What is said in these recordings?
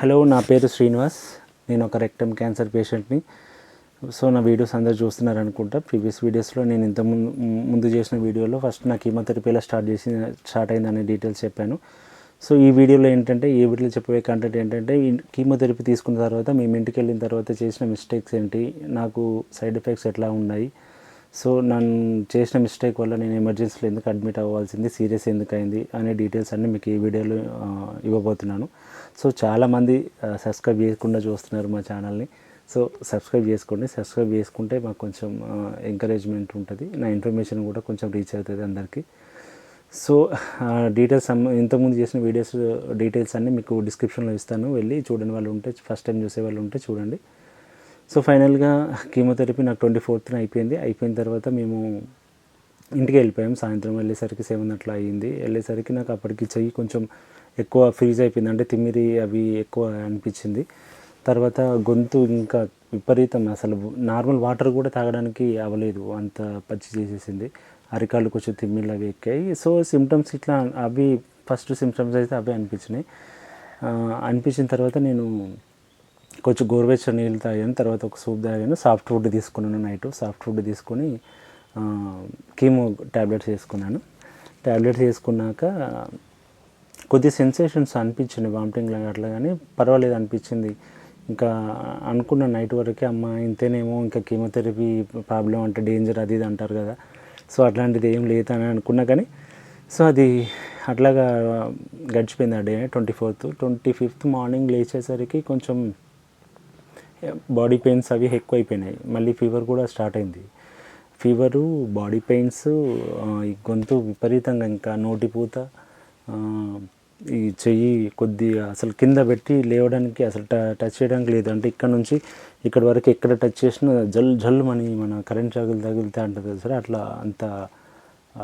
Hello, నా పేరు శ్రీనివాస్. నేను ఒక రెక్టమ్ క్యాన్సర్ పేషెంట్ని. సో నా వీడియోస్ అందరు చూస్తున్నారు అనుకుంటా. ప్రీవియస్ వీడియోస్లో నేను ముందు చేసిన వీడియోలో ఫస్ట్ నా కీమోథెరపీ ఎలా స్టార్ట్ అయిందనే డీటెయిల్స్ చెప్పాను. సో ఈ వీడియోలో ఏంటంటే, ఈ వీడియోలో చెప్పే కంటెంట్ ఏంటంటే, ఈ కీమోథెరపీ తీసుకున్న తర్వాత మేము ఇంటికి వెళ్ళిన తర్వాత చేసిన మిస్టేక్స్ ఏంటి, నాకు సైడ్ ఎఫెక్ట్స్ ఎట్లా ఉన్నాయి, సో నన్ను చేసిన మిస్టేక్ వల్ల నేను ఎమర్జెన్సీలో ఎందుకు అడ్మిట్ అవ్వాల్సింది, సీరియస్ ఎందుకు అయింది అనే డీటెయిల్స్ అన్నీ మీకు ఈ వీడియోలో ఇవ్వబోతున్నాను. సో చాలామంది సబ్స్క్రైబ్ చేయకుండా చూస్తున్నారు మా ఛానల్ని. సో సబ్స్క్రైబ్ చేసుకోండి. సబ్స్క్రైబ్ చేసుకుంటే మాకు కొంచెం ఎంకరేజ్మెంట్ ఉంటుంది, నా ఇన్ఫర్మేషన్ కూడా కొంచెం రీచ్ అవుతుంది అందరికీ. సో డీటెయిల్స్ ఇంతకుముందు చేసిన వీడియోస్ డీటెయిల్స్ అన్నీ మీకు డిస్క్రిప్షన్లో ఇస్తాను, వెళ్ళి చూడని వాళ్ళు ఉంటే, ఫస్ట్ టైం చూసే వాళ్ళు ఉంటే చూడండి. సో ఫైనల్గా కీమోథెరపీ నాకు 24th అయిపోయింది. అయిపోయిన తర్వాత మేము ఇంటికి వెళ్ళిపోయాం. సాయంత్రం వెళ్ళేసరికి 7 అట్లా అయ్యింది. వెళ్ళేసరికి నాకు అప్పటికి చెయ్యి కొంచెం ఎక్కువ ఫ్రీజ్ అయిపోయింది, అంటే తిమ్మిరి అవి ఎక్కువ అనిపించింది. తర్వాత గొంతు ఇంకా విపరీతం, అసలు నార్మల్ వాటర్ కూడా తాగడానికి అవ్వలేదు, అంత పచ్చి చేసేసింది. అరికాళ్ళు కొంచెం తిమ్మిళ్ళు అవి ఎక్కాయి. సో సిమ్టమ్స్ ఇట్లా అవి ఫస్ట్ సిమ్టమ్స్ అయితే అవే అనిపించినాయి. అనిపించిన తర్వాత నేను కొంచెం గోరువెచ్చని నీళ్ళు తాగాను, తర్వాత ఒక సూప్ తాగాను, సాఫ్ట్ ఫుడ్ తీసుకున్నాను. నైట్ సాఫ్ట్ ఫుడ్ తీసుకొని కీమో ట్యాబ్లెట్స్ వేసుకున్నాను. ట్యాబ్లెట్స్ వేసుకున్నాక కొద్ది సెన్సేషన్స్ అనిపించింది, వామిటింగ్ లాగా అట్లా, కానీ పర్వాలేదు అనిపించింది. ఇంకా అనుకున్న నైట్ వరకే, అమ్మ ఇంతేనేమో, ఇంకా కీమోథెరపీ ప్రాబ్లం అంటే డేంజర్ అది ఇది అంటారు కదా, సో అట్లాంటిది ఏం లేదని అనుకున్నా. కానీ సో అది అట్లాగా గడిచిపోయింది ఆ డే. 25th మార్నింగ్ లేచేసరికి కొంచెం బాడీ పెయిన్స్ అవి ఎక్కువైపోయినాయి. మళ్ళీ ఫీవర్ కూడా స్టార్ట్ అయింది. ఫీవరు, బాడీ పెయిన్స్, ఈ గొంతు విపరీతంగా, ఇంకా నోటిపూత, ఈ చెయ్యి కొద్దిగా అసలు కింద పెట్టి లేవడానికి అసలు టచ్ చేయడానికి లేదు. అంటే ఇక్కడ నుంచి ఇక్కడ వరకు ఎక్కడ టచ్ చేసినా జల్లు మన కరెంట్ షాకులు తగిలితే అంటుంది సార్, అట్లా అంత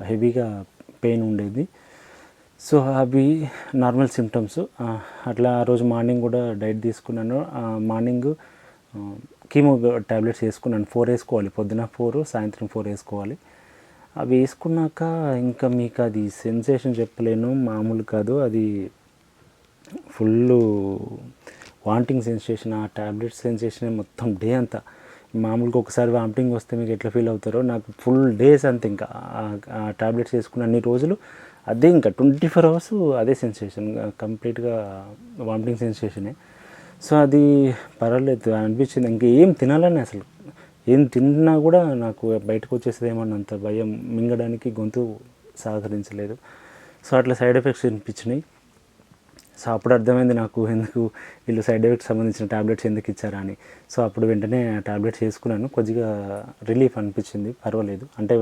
హెవీగా పెయిన్ ఉండేది. సో అవి నార్మల్ సిమ్టమ్స్. అట్లా ఆ రోజు మార్నింగ్ కూడా డైట్ తీసుకున్నాను. మార్నింగ్ కీమో ట్యాబ్లెట్స్ వేసుకున్నాను. 4 వేసుకోవాలి, పొద్దున 4, సాయంత్రం 4 వేసుకోవాలి. అవి వేసుకున్నాక ఇంకా మీకు అది సెన్సేషన్ చెప్పలేను, మామూలు కాదు. అది ఫుల్ వామిటింగ్ సెన్సేషన్, ఆ ట్యాబ్లెట్ సెన్సేషన్ మొత్తం డే అంతా. మామూలుగా ఒకసారి వామిటింగ్ వస్తే మీకు ఎట్లా ఫీల్ అవుతారో, నాకు ఫుల్ డేస్ అంతే. ఇంకా ఆ ట్యాబ్లెట్స్ వేసుకున్న అన్ని రోజులు అదే, ఇంకా 24 hours అదే సెన్సేషన్, కంప్లీట్గా వామిటింగ్ సెన్సేషనే. సో అది పర్వాలేదు అనిపించింది. ఇంకేం తినాలని, అసలు ఏం తిన్నా కూడా నాకు బయటకు వచ్చేసేదేమన్నంత భయం, మింగడానికి గొంతు సహకరించలేదు. సో అట్లా సైడ్ ఎఫెక్ట్స్ అనిపించినాయి. సో అప్పుడు అర్థమైంది నాకు, ఎందుకు వీళ్ళు సైడ్ ఎఫెక్ట్స్ సంబంధించిన ట్యాబ్లెట్స్ ఎందుకు ఇచ్చారా అని. సో అప్పుడు వెంటనే ట్యాబ్లెట్స్ వేసుకున్నాను. కొద్దిగా రిలీఫ్ అనిపించింది, పర్వాలేదు. అంటే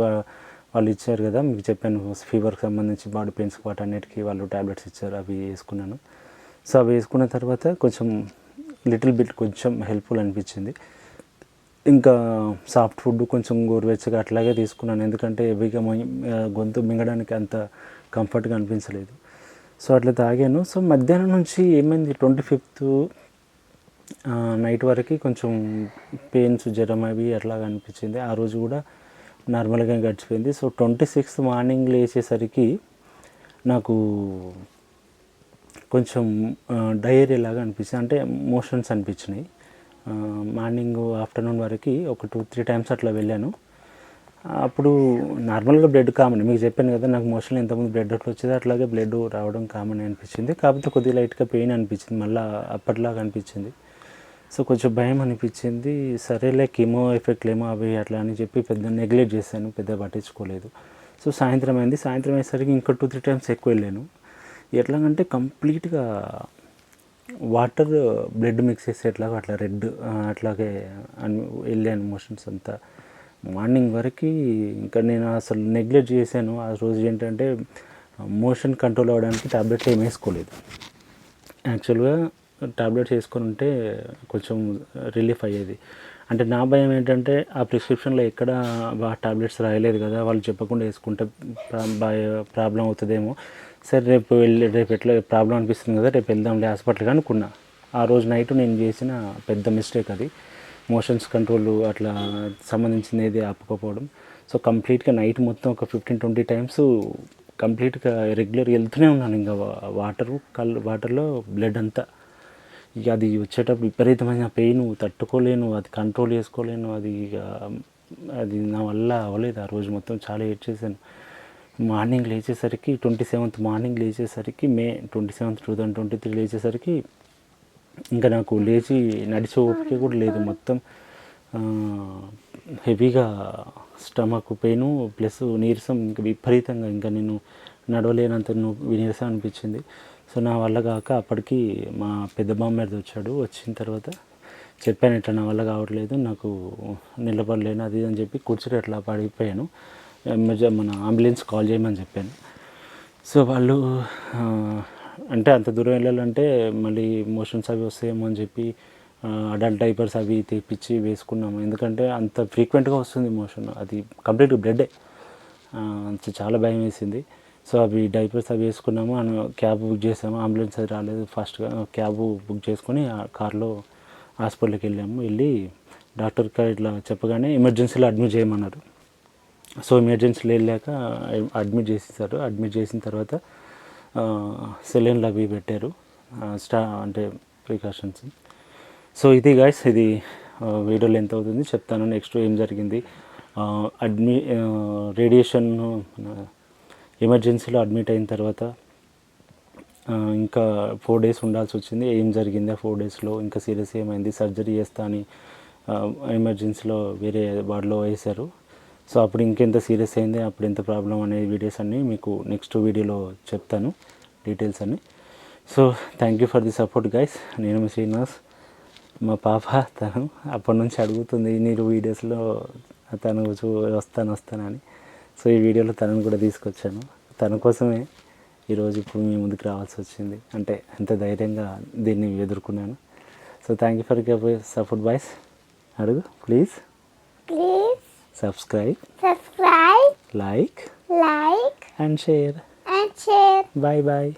వాళ్ళు ఇచ్చారు కదా, మీకు చెప్పాను, ఫీవర్కి సంబంధించి, బాడీ పెయిన్స్కి, వాటన్నిటికీ వాళ్ళు ట్యాబ్లెట్స్ ఇచ్చారు, అవి వేసుకున్నాను. సో అవి వేసుకున్న తర్వాత కొంచెం లిటిల్ బిట్ కొంచెం హెల్ప్ఫుల్ అనిపించింది. ఇంకా సాఫ్ట్ ఫుడ్ కొంచెం గోరువెచ్చగా అట్లాగే తీసుకున్నాను, ఎందుకంటే హెవీగా గొంతు మింగడానికి అంత కంఫర్ట్గా అనిపించలేదు. సో అట్లా తాగాను. సో మధ్యాహ్నం నుంచి ఏమైంది, 25th నైట్ వరకు కొంచెం పెయిన్స్, జ్వరం అవి అట్లాగా అనిపించింది. ఆ రోజు కూడా నార్మల్గా గడిచిపోయింది. సో 26th మార్నింగ్ లేచేసరికి నాకు కొంచెం డయేరియా లాగా అనిపించింది, అంటే మోషన్స్ అనిపించినాయి. మార్నింగ్, ఆఫ్టర్నూన్ వరకు ఒక 2-3 times అట్లా వెళ్ళాను. అప్పుడు నార్మల్గా బ్లడ్ కామన్, మీకు చెప్పాను కదా, నాకు మోషన్ ఎంతమంది బ్లడ్ అట్లా వచ్చేది, అట్లాగే బ్లడ్ రావడం కామన్ అనిపించింది. కాకపోతే కొద్దిగా లైట్గా పెయిన్ అనిపించింది, మళ్ళీ అప్పటిలాగా అనిపించింది. సో కొంచెం భయం అనిపించింది. సరేలే, కీమో ఎఫెక్ట్లేమో అవి అట్లా అని చెప్పి పెద్ద నెగ్లెక్ట్ చేశాను, పెద్ద పట్టించుకోలేదు. సో సాయంత్రం అయింది. సాయంత్రం అయ్యేసరికి ఇంకా 2-3 times ఎక్కువ వెళ్ళాను. ఎట్లాగంటే కంప్లీట్గా వాటర్ బ్లడ్ మిక్స్ చేస్తే ఎట్లాగో అట్లా రెడ్ అట్లాగే వెళ్ళాను మోషన్స్ అంతా. మార్నింగ్ వరకు ఇంకా నేను అసలు నెగ్లెక్ట్ చేశాను. ఆ రోజు ఏంటంటే, మోషన్ కంట్రోల్ అవ్వడానికి టాబ్లెట్స్ ఏం వేసుకోలేదు. యాక్చువల్గా టాబ్లెట్స్ వేసుకొని ఉంటే కొంచెం రిలీఫ్ అయ్యేది. అంటే నా భయం ఏంటంటే, ఆ ప్రిస్క్రిప్షన్లో ఎక్కడ టాబ్లెట్స్ రాయలేదు కదా, వాళ్ళు చెప్పకుండా వేసుకుంటే ప్రాబ్లం అవుతుందేమో. సరే రేపు ఎట్లా ప్రాబ్లం అనిపిస్తుంది కదా, రేపు వెళ్దాంలే హాస్పిటల్కి అనుకున్నా. ఆ రోజు నైట్ నేను చేసిన పెద్ద మిస్టేక్ అది, మోషన్స్ కంట్రోల్ అట్లా సంబంధించింది ఏది ఆపుకోపోవడం. సో కంప్లీట్గా నైట్ మొత్తం ఒక 15-20 times కంప్లీట్గా రెగ్యులర్ వెళ్తూనే ఉన్నాను. ఇంకా వాటర్లో బ్లడ్ అంతా ఇక అది వచ్చేటప్పుడు విపరీతమైన పెయిన్ తట్టుకోలేను, అది కంట్రోల్ చేసుకోలేను, అది ఇక అది నా వల్ల అవ్వలేదు. ఆ రోజు మొత్తం చాలా ఏడ్ చేశాను. మార్నింగ్ లేచేసరికి 27th మార్నింగ్ లేచేసరికి మే 27 2023 లేచేసరికి ఇంకా నాకు లేచి నడిచే ఓపిక కూడా లేదు. మొత్తం హెవీగా స్టమక్ పెయిన్ ప్లస్ నీరసం ఇంకా విపరీతంగా, ఇంకా నేను నడవలేనంత నీరసం అనిపించింది. సో నా వల్ల కాక అప్పటికి మా పెద్ద బామ్మర్ది వచ్చాడు. వచ్చిన తర్వాత చెప్పాను, ఇట్లా నా వల్ల కావట్లేదు, నాకు నిలబడలేను అది అని చెప్పి కూర్చుని అట్లా పడిపోయాను. మన అంబులెన్స్ కాల్ చేయమని చెప్పాను. సో వాళ్ళు అంటే అంత దూరం వెళ్ళాలంటే మళ్ళీ మోషన్స్ అవి వస్తాయేమో అని చెప్పి అడల్ట్ డైపర్స్ అవి తెప్పించి వేసుకున్నాము. ఎందుకంటే అంత ఫ్రీక్వెంట్గా వస్తుంది మోషన్, అది కంప్లీట్గా బ్లడ్డే. చాలా భయం వేసింది. సో అవి డైపర్స్ అవి వేసుకున్నాము. క్యాబ్ బుక్ చేసాము. అంబులెన్స్ అది రాలేదు. ఫాస్ట్గా క్యాబ్ బుక్ చేసుకొని ఆ కార్లో హాస్పిటల్కి వెళ్ళాము. వెళ్ళి డాక్టర్ ఇట్లా చెప్పగానే ఎమర్జెన్సీలో అడ్మిట్ చేయమన్నారు. సో ఎమర్జెన్సీలో వెళ్ళాక అడ్మిట్ చేసేసారు. అడ్మిట్ చేసిన తర్వాత సెలైన్లు అవి పెట్టారు, అంటే ప్రికాషన్స్. సో ఇది గైస్, ఇది వీడియో లెంత్ అవుతుంది, చెప్తాను నెక్స్ట్ ఏం జరిగింది. రేడియేషన్ ఎమర్జెన్సీలో అడ్మిట్ అయిన తర్వాత ఇంకా 4 days ఉండాల్సి వచ్చింది. ఏం జరిగింది ఆ 4 daysలో, ఇంకా సీరియస్ ఏమైంది, సర్జరీ చేస్తా అని ఎమర్జెన్సీలో వేరే వార్డులో వేశారు. సో అప్పుడు ఇంకెంత సీరియస్ అయింది, అప్పుడు ఎంత ప్రాబ్లం అనే వీడియోస్ అన్నీ మీకు నెక్స్ట్ వీడియోలో చెప్తాను, డీటెయిల్స్ అన్నీ. So thank you for the support guys. నేను మీ శ్రీనివాస్. మా పాప తను అప్పటి నుంచి అడుగుతుంది మీరు వీడియోస్లో తను వస్తానని. సో ఈ వీడియోలో తనను కూడా తీసుకొచ్చాను. తన కోసమే ఈరోజు ఇప్పుడు మీ ముందుకు రావాల్సి వచ్చింది. అంటే ఎంత ధైర్యంగా దీన్ని ఎదుర్కొన్నాను. So thank you for support boys. అడుగు please subscribe, like and share. Bye bye.